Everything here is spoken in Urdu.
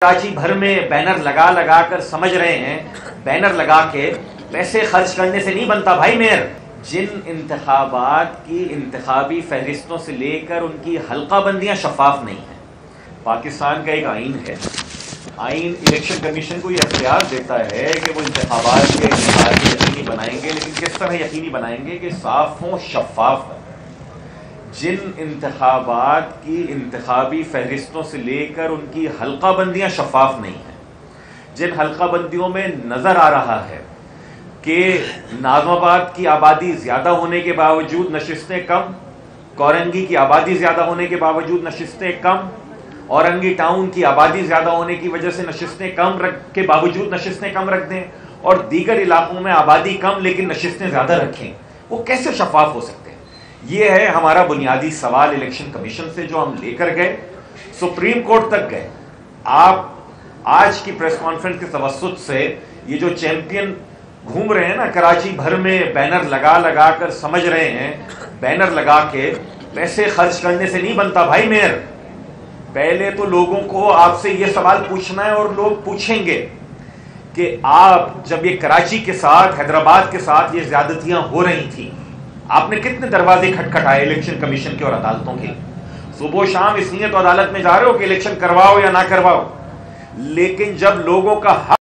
کراچی بھر میں بینر لگا لگا کر سمجھ رہے ہیں بینر لگا کے پیسے خرچ کرنے سے نہیں بنتا بھائی میر۔ جن انتخابات کی انتخابی فہرستوں سے لے کر ان کی حلقہ بندیاں شفاف نہیں ہیں۔ پاکستان کا ایک آئین ہے، آئین الیکشن کمیشن کو یہ اختیار دیتا ہے کہ وہ انتخابات کے انعقاد یقینی بنائیں گے، لیکن کس طرح یقینی بنائیں گے کہ صاف ہوں، شفاف ہوں۔ جن انتخابات کی انتخابی فہرستوں سے لے کر ان کی حلقہ بندیاں شفاف نہیں ہیں، جن حلقہ بندیوں میں نظر آ رہا ہے کہ ناظم آباد کی آبادی زیادہ ہونے کے باوجود نشستیں کم، کورنگی کی آبادی زیادہ ہونے کے باوجود نشستیں کم، اورنگی ٹاؤن کی آبادی زیادہ ہونے کی وجہ سے نشستیں کم کے باوجود نشستیں کم رکھ دیں، اور دیگر علاقوں میں آبادی کم لیکن نشستیں زیادہ رکھیں، وہ کیسے شفاف ہو سکتے ہیں؟ یہ ہے ہمارا بنیادی سوال الیکشن کمیشن سے، جو ہم لے کر گئے، سپریم کورٹ تک گئے۔ آپ آج کی پریس کانفرنس کے توسط سے یہ جو چیمپئن گھوم رہے ہیں نا کراچی بھر میں بینر لگا لگا کر سمجھ رہے ہیں بینر لگا کے پیسے خرچ کرنے سے نہیں بنتا بھائی میر۔ پہلے تو لوگوں کو آپ سے یہ سوال پوچھنا ہے، اور لوگ پوچھیں گے کہ آپ جب یہ کراچی کے ساتھ، حیدرآباد کے ساتھ یہ زیادتیاں ہو رہی تھیں، آپ نے کتنے دروازے کھٹکھٹائے الیکشن کمیشن کے اور عدالتوں کے؟ صبح و شام اس لیے تو عدالت میں جا رہے ہو کہ الیکشن کرواؤ یا نہ کرواؤ، لیکن جب لوگوں کا حق